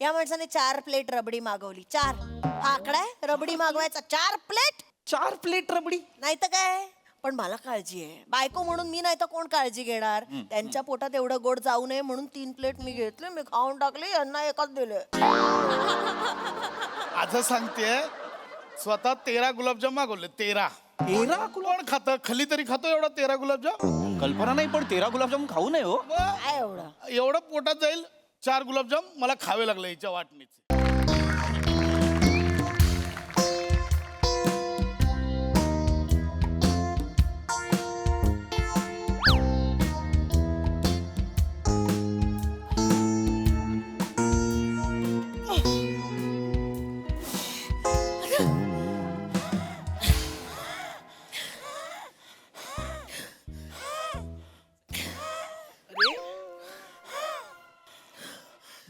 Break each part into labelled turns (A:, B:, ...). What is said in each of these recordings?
A: या माणसाने 4 प्लेट रबडी मागवली. 4 हा आकडा आहे रबडी मागवायचा. 4 प्लेट
B: 4 प्लेट रबडी.
A: नाही तर काय. पण मला काळजी आहे बायको म्हणून. मी नाही तर कोण काळजी घेणार. त्यांच्या पोटात एवढं गोड जाऊ नये म्हणून 3 प्लेट मी घेतले. मी खाऊन टाकले. यांना एकच दिले.
C: आज सांगतेय स्वतः 13 गुलाबजाम मागवले. 13 कोण खातं? खली तरी खातो एवढा 13 गुलाबजाम?
B: कल्पना नाही, पण 13 गुलाबजाम खाऊ नये हो.
A: काय एवढं
C: एवढं पोटात जाईल. 4 गुलाबजाम मला खावे लागले हिच्या वाटणीचे.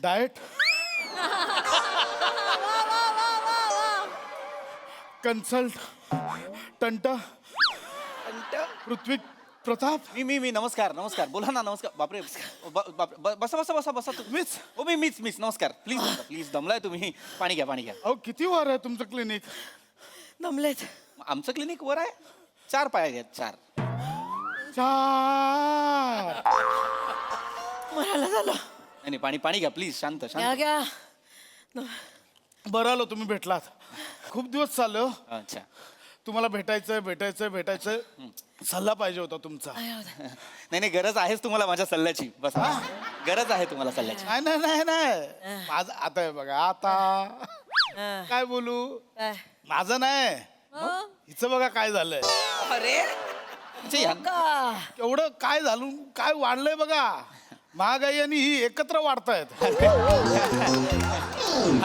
C: डाएट कन्सल्ट टंटा पृथ्वी प्रताप.
B: मी नमस्कार नमस्कार. बोला ना. नमस्कार. बापरे बसा बसा बसा बसा.
C: मीच
B: हो मीच नमस्कार. प्लीज दमलाय तुम्ही. पाणी घ्या पाणी घ्या.
C: अहो किती वार आहे तुमचं क्लिनिक?
A: नमलेत.
B: आमचं क्लिनिक वर आहे. 4 पाया घ्या. 4.
C: 4
A: मरायला झालं.
B: नाही पाणी घ्या प्लीज. शांत
A: घ्या घ्या.
C: बरं आलो तुम्ही भेटलात. खूप दिवस चालले हो.
B: अच्छा.
C: तुम्हाला भेटायचंय. सल्ला पाहिजे होता तुमचा.
B: नाही गरज आहेच तुम्हाला माझ्या सल्ल्याची. बस गरज आहे तुम्हाला सल्ल्याची.
C: नाही माझं आता आहे बघा. आता काय बोलू. माझं नाही हिचं बघा काय झालंय.
B: अरे
C: एवढं काय झालं काय वाढलंय बघा. महागाई आणि ही एकत्र वाढतायत.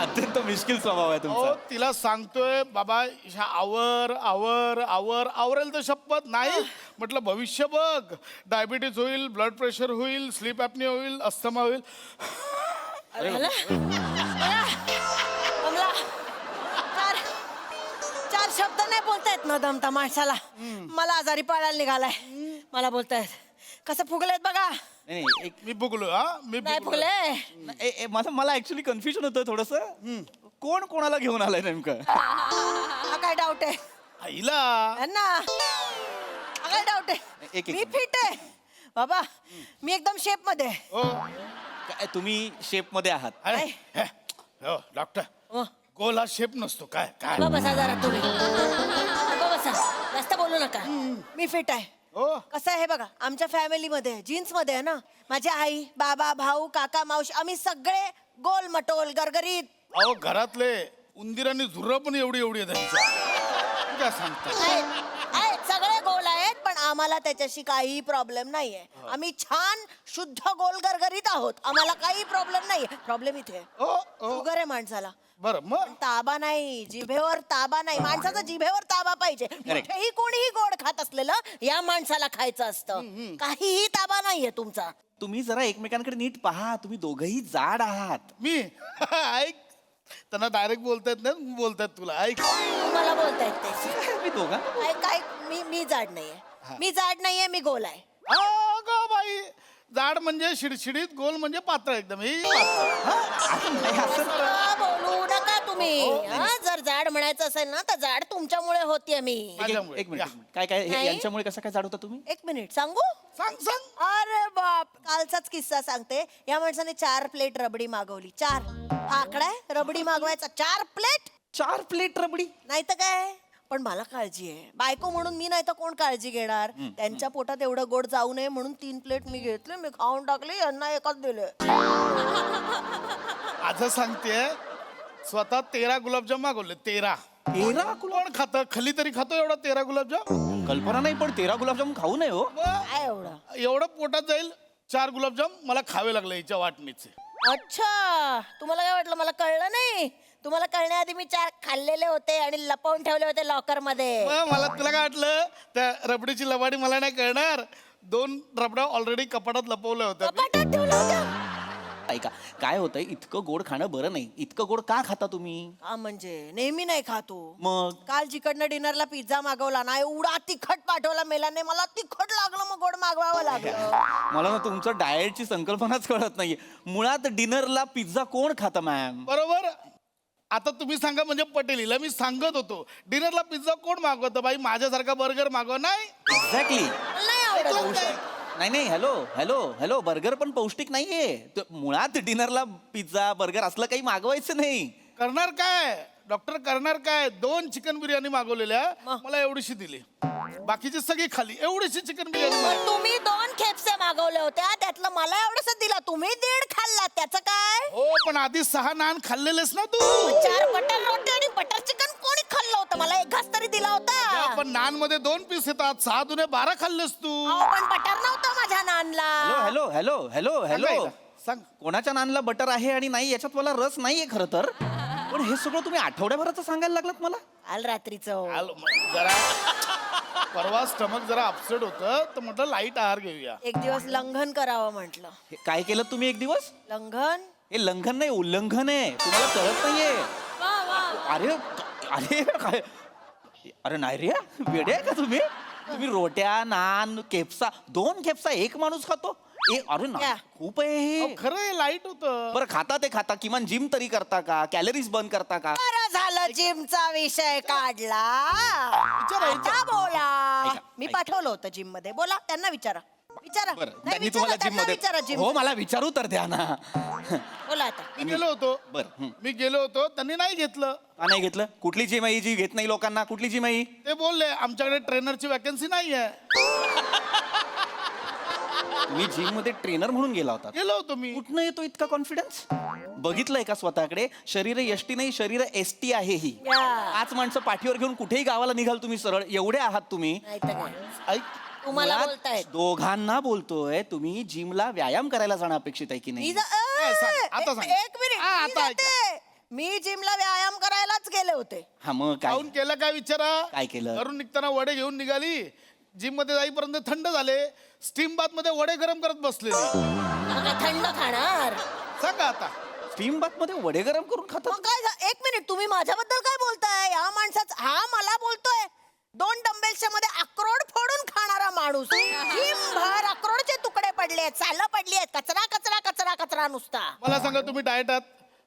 B: अत्यंत मुश्किल स्वभाव आहे तुमचा.
C: हो तिला सांगतोय बाबा ह्या आवरेल तर शपथ नाही. म्हटलं भविष्य बघ. डायबिटीज होईल, ब्लड प्रेशर होईल, स्लीप ॲपनिया होईल, अस्थमा होईल.
A: चार शब्द नाही बोलतायत न दमता माणसाला. मला आजारी पाडायला निघालाय. मला बोलतायत. कसं फुगलेत बघा.
B: नाही
C: मी बघलो. मी
A: नाही
C: बघलो.
A: फुगले.
B: मला ऍक्च्युली कन्फ्युजन होतं थोडस. कोण कोणाला घेऊन आलाय नेमकं?
A: हा काय डाऊट आहे
C: आईला
A: ना. हा काय डाऊट आहे.
B: एक-
A: मी फिट आहे बाबा. मी एकदम शेप मध्ये आहे.
C: हो
B: काय तुम्ही शेप मध्ये आहात?
C: अरे हे, हो डॉक्टर
A: हो.
C: गोल हा शेप नसतो. काय काय
A: गप्प बसा जरा तुम्ही. गप्प बसा. जास्त बोलू नका. मी फिट आहे.
C: हो
A: कसं आहे बघा आमच्या फॅमिलीमध्ये जीन्स मध्ये आहे ना. माझी आई बाबा भाऊ काका मावशी आम्ही सगळे गोल मटोल गरगरीत.
C: अहो घरातले उंदीर आणि झुर्र पण एवढी आहेत त्यांच्या. काय सांगता.
A: आहेत सगळे गोल आहेत. पण आम्हाला त्याच्याशी काही प्रॉब्लेम नाहीये. आम्ही छान शुद्ध गोल गरगरीत आहोत. आम्हाला काही प्रॉब्लेम नाहीये. प्रॉब्लेम इथे आहे.
C: हो हो
A: शुगर आहे माणसाला.
C: बरं मग
A: ताबा नाही. जिभेवर ताबा नाही. माणसाचा जिभेवर ताबा पाहिजे. कुठेही कोणीही गोड खात असलेलं या माणसाला खायचं असतं. काहीही ताबा नाहीये तुमचा.
B: तुम्ही जरा एकमेकांकडे नीट पहा. तुम्ही दोघही जाड आहात.
C: मी ऐक त्यांना डायरेक्ट बोलतायत नाही बोलतायत तुला. ऐक
A: मला बोलतायत ते.
B: मी दोघा
A: काय मी जाड नाहीये. मी जाड नाहीये. मी गोल आहे.
C: ग बाई जाड म्हणजे शिडशिडीत, गोल म्हणजे पातळ एकदम. ही पातळ.
A: असं बोलू नका तुम्ही. जर जाड म्हणायचं असेल ना तर जाड तुमच्यामुळे होतीये मी.
C: माझ्यामुळे.
B: एक मिनिट काय
A: नाही.
B: यांच्यामुळे कसं काय जाड होता तुम्ही?
A: 1 मिनिट सांगू.
C: सांग सांग.
A: अरे बाप. कालचाच किस्सा सांगते. या माणसाने 4 प्लेट रबडी मागवली. 4 हा आकडा आहे रबडी मागवायचा. 4 प्लेट
B: 4 प्लेट रबडी.
A: नाही तर काय. पण मला काळजी आहे बायको म्हणून. मी नाही तर कोण काळजी घेणार. त्यांच्या पोटात एवढं गोड जाऊ नये म्हणून 3 प्लेट मी घेतले. मी खाऊन टाकले. यांना एकच दिले.
C: आज सांगतेय स्वतः 13 गुलाबजाम मागवले. 13 कोण खातं? खली तरी खातो एवढा 13 गुलाबजाम?
B: कल्पना नाही, पण 13 गुलाबजाम खाऊ नये हो.
A: काय एवढं.
C: एवढं पोटात जाईल. 4 गुलाबजाम मला खावे लागले हिच्या वाटणीचे.
A: अच्छा तुम्हाला काय वाटलं मला कळलं नाही. तुम्हाला कळण्याआधी मी 4 खाल्लेले होते आणि लपवून ठेवले होते लॉकर मध्ये.
C: मला तुला काय वाटलं त्या रबडीची लबाडी मला नाही कळणार. 2 रबडा ऑलरेडी कपाटात लपवल्या होत्या.
A: कपाटात ठेवलं होतं.
B: ऐका काय होतंय, इतकं गोड खाणं बरं नाही. इतकं गोड का खाता तुम्ही?
A: हा म्हणजे नेहमी नाही खातो.
B: मग
A: काल जिकडनं डिनरला पिझ्झा मागवला ना, एवढा तिखट पाठवला मेलाने, मला तिखट लागलं, मग गोड मागवावं लागलं.
B: मला ना तुमचं डाएटची संकल्पनाच कळत नाहीये. मुळात डिनरला पिझ्झा कोण खातं मॅम?
C: बरोबर. आता तुम्ही सांगा म्हणजे पटेल. हिला मी सांगत होतो डिनरला पिझ्झा कोण मागवतं बाई, माझ्यासारखा बर्गर मागव. नाही
B: एक्झॅक्टली.
A: मला नाही आवडत.
B: नाही नाही, हॅलो हॅलो हॅलो, बर्गर पण पौष्टिक नाहीये. मुळात डिनरला पिझ्झा बर्गर असलं काही मागवायचं नाही.
C: करणार काय डॉक्टर, करणार काय? 2 चिकन बिर्याणी मागवलेल्या, मला एवढीशी दिली, बाकीची सगळी खाली. एवढीशी चिकन बिर्याणी
A: पण
C: मागवली.
A: तुम्ही 2 खेपसे मागवल्या होत्या, त्यातलं मला एवढंच दिला, तुम्ही 1.5 खाल्ला, त्याचं काय?
C: हो पण आधी 6 नान खाल्लेलेस ना तू.
A: 4 बटर रोटी आणि बटर चिकन कोणी खाल्लं होतं? मला 1 घास तरी दिला होता.
C: पण नान मध्ये 2 पीस येतात, 6 दुने 12 खाल्लेस तू.
A: अहो, पण बटर नव्हतं माझ्या नानला.
B: Hello hello hello hello hello,
C: सांग.
B: कोणाच्या नानला बटर आहे आणि नाही याच्यात मला रस नाहीये खरं तर. पण हे सगळं तुम्ही आठवड्याभराचं सांगायला लागलात मला.
A: काल रात्रीचं
C: आलो जरा परवा स्टमक जरा अपसेट होतं, तर म्हटलं लाईट आहार घेऊया.
A: 1 दिवस लंघन करावं म्हटलं.
B: हे काय केलं तुम्ही 1 दिवस?
A: लंघन?
B: हे लंघन नाही, उल्लंघन आहे. तुम्हाला कळत नाहीये. अरे अरे काय, अरे नाही रे, वेडे आहे का तुम्ही? तुम्ही रोट्या नान केप्सा 2 केप्सा 1 माणूस खातो? अरे ना,
A: या.
B: खूप आहे हे.
C: खरं आहे लाईट होतं.
B: बरं खाता ते खाता, किमान जिम तरी करता का? कॅलरीज बर्न करता का?
A: बरं झालं जिमचा विषय काढला.
C: विचारायचं.
A: आता बोला.
B: ऐका,
A: मी
B: ऐका.
A: पाठवलं होतं जिम मध्ये. बोला, त्यांना विचारा. विचारा.
B: बरं
A: नाही,
B: त्यांनी
A: विचारा,
B: तुम्हाला जिम
A: त्यांना
B: मध्ये
A: विचारा gym.
B: हो मला विचारू तर द्या ना.
A: बोला आता.
C: मी गेलो होतो.
B: बरं
C: मी गेलो होतो, त्यांनी नाही घेतलं.
B: का नाही घेतलं? कुठली जिम आहे जी घेत नाही लोकांना? कुठली जिम आहे?
C: ते बोलले आमच्याकडे ट्रेनरची वॅकन्सी नाही आहे.
B: तुम्ही जिम मध्ये ट्रेनर म्हणून गेला होता?
C: गेलो होतो मी.
B: कुठनं येतो इतका कॉन्फिडन्स? बघितलंय का स्वतःकडे? शरीर एसटी नाही, शरीर एसटी आहे ही.
A: या.
B: 5 माणसं पाठीवर घेऊन कुठेही गावाला निघाल तुम्ही सरळ. एवढे आहात तुम्ही.
A: नाही तर काय.
C: ऐक,
A: तुम्हाला
B: मुळात
A: बोलतायत.
B: दोघांना बोलतोय, तुम्ही जिमला व्यायाम करायला जाणं अपेक्षित आहे की
A: मी
B: नाही?
C: सांग, आता सांग.
A: एक मिनिट.
C: हा,
A: मी
C: आता ऐका.
A: जाते. मी जिमला व्यायाम करायलाच गेले होते.
B: हा मग काय?
C: जाऊन केलं काय विचारा.
B: काय केलं?
C: घरून निघताना वडे घेऊन निघाली. जिम मध्ये जाईपर्यंत थंड झाले. स्टीम बाथ मध्ये वडे गरम करत बसलेली.
A: मग काय थंड खाणार?
C: सांगा आता.
B: स्टीम बाथ मध्ये वडे गरम करून खातात?
A: मग काय 1 मिनिट, तुम्ही माझ्याबद्दल काय बोलताय? या माणसाचा, हा मला बोलतोय 2 डंबेल्सच्या मध्ये अक्रोड फोडून खाणारा माणूस. भर अक्रोडचे तुकडे पडले, सालं पडली आहेत, कचरा कचरा कचरा कचरा नुसता.
C: मला सांगा तुम्ही डाएट आहात,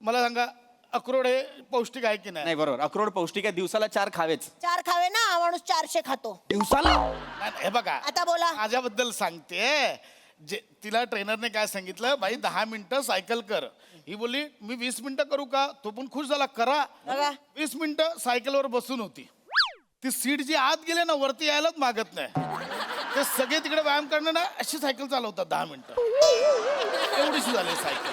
C: मला सांगा अक्रोड हे पौष्टिक आहे की नाही?
B: नाही बरोबर, अक्रोड पौष्टिक आहे. दिवसाला 4 खावेच.
A: 4 खावे ना, हा माणूस 400 खातो.
B: दिवसाला?
C: नाही, हे बघा
A: आता बोला.
C: माझ्याबद्दल सांगते. जे तिला ट्रेनरने काय सांगितलं, बाई 10 मिनिटं सायकल कर. ही बोलली मी 20 मिनिटं करू का? तो पण खुश झाला, करा.
A: बघा.
C: 20 मिनिटं सायकलवर बसून होती. ती सीट जी आत गेले ना, वरती यायलाच मागत नाही. ते सगळे तिकडे व्यायाम करणं ना, अशी सायकल चालवतात 10 मिनिटं. एवढीशी झाली सायकल.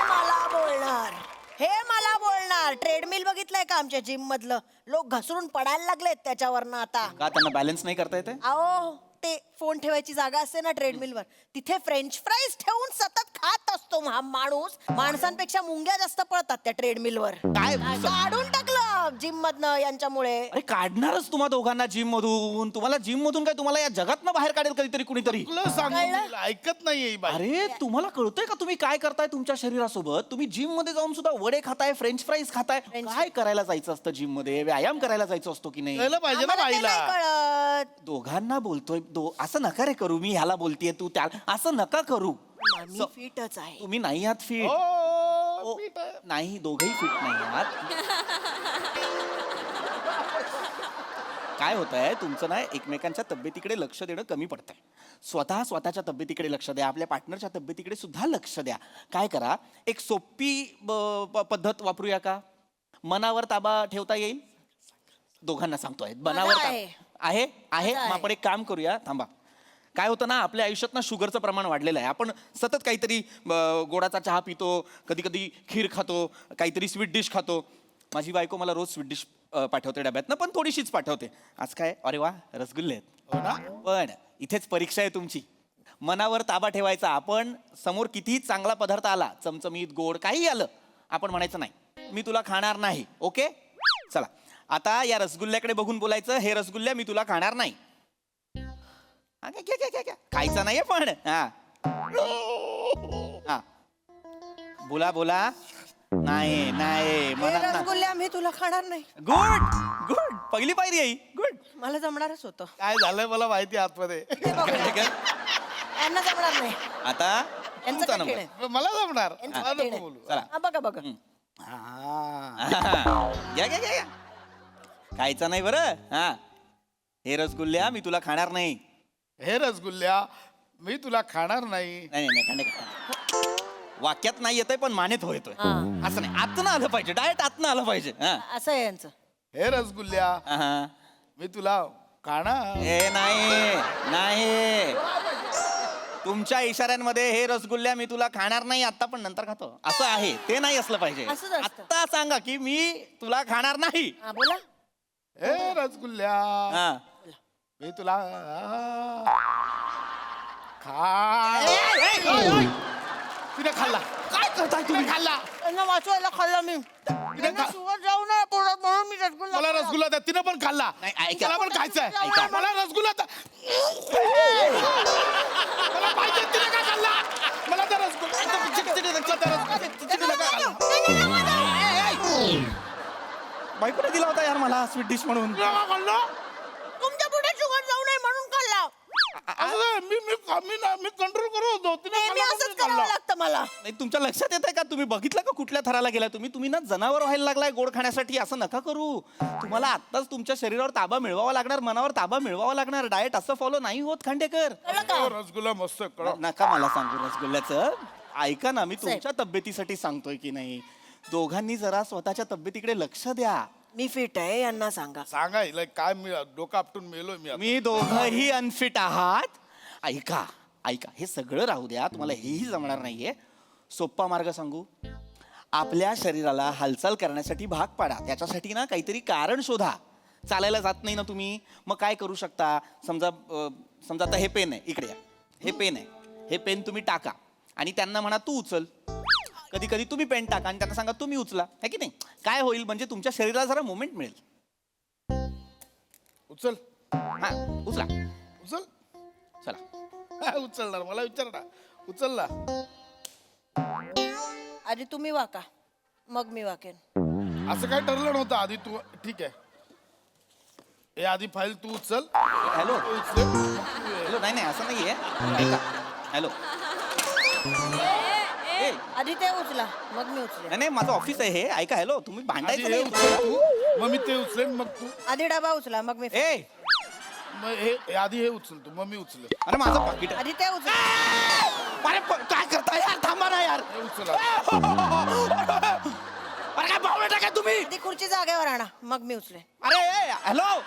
A: मला बोलणार, हे मला बोलणार. ट्रेडमिल बघितलंय का आमच्या जिम मधलं? लोक घसरून पडायला लागलेत त्याच्यावरनं आता.
B: का त्यांना बॅलन्स नाही करता येते?
A: अहो, ते फोन ठेवायची जागा असते ना ट्रेडमिलवर, तिथे फ्रेंच फ्राईज ठेवून सतत खात असतो हा माणूस. माणसांपेक्षा मुंग्या जास्त पळतात त्या ट्रेडमिलवर.
B: काय?
A: काढून टाकलं जिम मधनं यांच्यामुळे.
B: अरे काढणारच तुम्हा दोघांना जिम मधून. तुम्हाला जिम मधून काय, तुम्हाला या जगातनं बाहेर काढेल कधीतरी कुणीतरी.
C: तुला सांगू, तिला ऐकत नाहीये ही बाई.
B: अरे तुम्हाला कळतंय का तुम्ही काय करताय तुमच्या शरीरासोबत? तुम्ही जिम मध्ये जाऊन सुद्धा वडे खाताय, फ्रेंच फ्राईज खाताय. काय करायला जायचं असतं जिम मध्ये? व्यायाम करायला जायचं असतो की नाही?
C: कळलं पाहिजे ना
A: आम्हाला ते
C: बाईला.
A: नाही कळत.
B: दोघांना बोलतोय. असं नका रे करू. मी ह्याला बोलतेय, तू त्या, असं नका करू.
A: मी फिटच आहे.
B: तुम्ही नाही आहात फिट.
C: हो, पीठ आहे.
B: नाही, दोघही फिट नाही आहात. काय होत आहे तुमचं ना, एकमेकांच्या तब्येतीकडे लक्ष देणं कमी पडतंय. स्वतःच्या तब्येतीकडे लक्ष द्या, आपल्या पार्टनरच्या तब्येतीकडे सुद्धा लक्ष द्या. काय करा, एक सोपी पद्धत वापरूया का? मनावर ताबा ठेवता येईल? दोघांना सांगतोय, मनावर
A: माझा
B: आहे. आहे आहे
A: माझा
B: मग आपण एक काम करूया, थांबा. काय होतं ना, आपल्या आयुष्यात ना शुगरचं प्रमाण वाढलेलं आहे. आपण सतत काहीतरी गोडाचा चहा पितो, कधी कधी खीर खातो, काहीतरी स्वीट डिश खातो. माझी बायको मला रोज स्वीट डिश पाठवते डब्यातनं, पण थोडीशीच पाठवते. आज काय, अरे वा, रसगुल्ले आहेत.
C: हो ना?
B: पण इथेच परीक्षा आहे तुमची. मनावर ताबा ठेवायचा. आपण समोर कितीही चांगला पदार्थ आला, चमचमीत गोड काही आलं, आपण म्हणायचं नाही, मी तुला खाणार नाही. ओके, चला आता या रसगुल्ल्याकडे बघून बोलायचं, हे रसगुल्ल्या मी तुला खाणार नाही. खायचं नाहीये पण. हा हा, बोला बोला. नाही नाही
A: हे
B: म्हणत ना.
A: रसगुल्ल्या मी तुला खाणार नाही.
B: गुड गुड, पहिली पायरी आहे गुड.
A: मला जमणारच होतं.
C: काय झालंय मला माहिती आहे आतमध्ये.
A: यांना जमणार नाही.
B: आता
A: यांचं
B: तुमचा
A: कठीण
B: नंबर.
A: आहे.
C: मला जमणार.
A: यांचं
C: मला
A: कठीण
C: नको
A: आहे.
C: बोलू.
B: चला.
A: हा, बघा बघा.
C: हा.
B: घ्या घ्या घ्या घ्या. खायचं नाही बरं. हा, हे रसगुल्ल्या मी तुला खाणार नाही.
C: हे रसगुल्ल्या मी तुला खाणार नाही.
B: नाही नाही खाणे वाक्यात नाही येतंय पण मानेत हो येतोय. असं नाही, आतनं आलं पाहिजे, डायरेक्ट आतनं आलं पाहिजे. हा
A: असं आहे यांचं.
C: हे रसगुल्ल्या
B: हा.
C: मी तुला खाणार.
B: हे नाही नाही, तुमच्या इशाऱ्यांमध्ये हे रसगुल्ल्या मी तुला खाणार नाही आता पण नंतर खातो असं आहे, ते नाही असलं पाहिजे.
A: असंच असतं.
B: आता सांगा की मी तुला खाणार नाही.
A: हा, बोला.
C: हे रसगुल्ल्या
B: हा.
C: मी तुला तिने खाल्ला.
B: काय करताय
C: तिने
B: तुम्ही?
C: खाल्ला.
A: यांना वाचवायला खाल्लं मी. यांना
C: खा-
A: सुवर जाऊ नये पोटात म्हणून मी रसगुल्ला
C: मला
A: खाल्ला.
C: रसगुल्ला द्या. तिने पण खाल्ला.
B: नाही, ऐका.
C: मला पण खायचंय.
B: ऐका.
C: मला रसगुल्ला द्या. मला पाहिजे. तिने काय खाल्ला? मला त्या रसगुल्ला.
B: बायकोने दिला होता यार मला स्वीट डिश म्हणून.
A: तुमच्या पुढे शुगर जाऊ नये म्हणून खाल्ला.
C: मी कंट्रोल करत होतो. तिने
A: नेहमी
C: खाल्ला,
A: असंच
C: मी
A: करावं
C: खाल्ला.
A: लागतं मला.
B: नाही, तुमच्या लक्षात येत आहे का? तुम्ही बघितलं का कुठल्या थराला गेला तुम्ही? तुम्ही ना जनावर व्हायला लागलाय गोड खाण्यासाठी. असं नका करू. तुम्हाला आत्ताच तुमच्या शरीरावर ताबा मिळवावा लागणार, मनावर ताबा मिळवावा लागणार. डाएट असं फॉलो नाही होत खांडेकर.
A: कळलं का?
C: हो, रसगुल्ला मस्त कळा.
B: नका मला सांगू रसगुल्ल्याचं. ऐका ना, मी तुमच्या तब्येतीसाठी सांगतोय की नाही. दोघांनी जरा स्वतःच्या तब्येतीकडे लक्ष द्या.
A: मी फिट आहे यांना सांगा.
C: सांगा हिला काय मी डोकं आपटून मेलोय मी आता.
B: मी दोघंही अनफिट आहात. ऐका ऐका, हे सगळं राहू द्या, तुम्हाला हेही जमणार नाहीये. सोप्पा मार्ग सांगू. आपल्या शरीराला हालचाल करण्यासाठी भाग पाडा. त्याच्यासाठी ना काहीतरी कारण शोधा. चालायला जात नाही ना तुम्ही, मग काय करू शकता? समजा समजा आता हे पेन आहे, इकडे या. हे पेन आहे, हे पेन तुम्ही टाका आणि त्यांना म्हणा तू उचल. कधी कधी तुम्ही पेन टाका आणि त्यांना सांगा तुम्ही उचला, है की नाही? काय होईल म्हणजे तुमच्या शरीराला जरा मुवमेंट मिळेल.
C: उचल
B: हा, उचला.
C: उचल.
B: चला.
C: काय उचलणार? मला विचार ना. उचलला.
A: आधी तुम्ही वाका मग मी वाकेन.
C: असं काय ठरलं नव्हतं आधी. तू ठीक आहे. हे आधी फाईल तू उचल.
B: हॅलो
C: तू उचल.
B: हॅलो, नाही नाही असं नाहीये. ऐका. हॅलो. ए,
A: आधी ते उचला मग मी उचले.
B: नाही नाही, माझं ऑफिस आहे हे. ऐका. हॅलो, तुम्ही
C: आधी
B: भांडायचं
C: हे
B: नाही.
C: उचल तू. मग मी ते उचलेन. मग तू.
A: आधी डबा उचला मग मी.
B: ए,
C: मग हे आधी हे उचल तू. मग मी उचल.
B: अरे माझं पाकिट आहे.
A: आधी ते उचला.
B: अरे काय करताय यार? थांबा ना यार.
C: हे उचल.
B: अरे काय बावळे टाका तुम्ही?
A: आधी खुर्ची जागेवर आणा मग मी उचले.
B: अरे ए, हॅलो.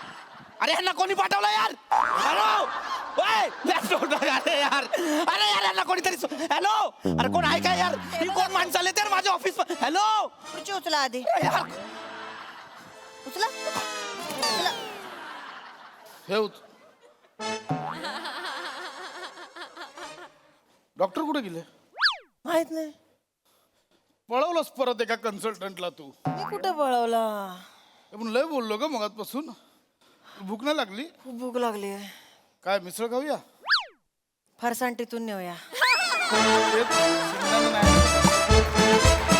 B: अरे यांना कोणी पाठवलं यार? हॅलो. ओय, left out. अरे यार, अरे यार यांना कोणीतरी हॅलो. अरे कोण आहे का यार? ही कोण माणसं आले तर माझ्या ऑफिस. हॅलो
A: खुर्ची उचला आधी.
B: यार.
A: उचला उचला.
C: हे उचल. डॉक्टर कुठे गेले?
A: माहित नाही.
C: पळवलंस परत एका कन्सल्टंटला तू.
A: मी कुठे पळवला?
C: पण लय बोललो ग मगातपासून. भूक नाही लागली?
A: खूप भूक लागली.
C: काय मिसळ खाऊया?
A: फरसाण टितून नेऊया.
C: शेंगदाणे नाही.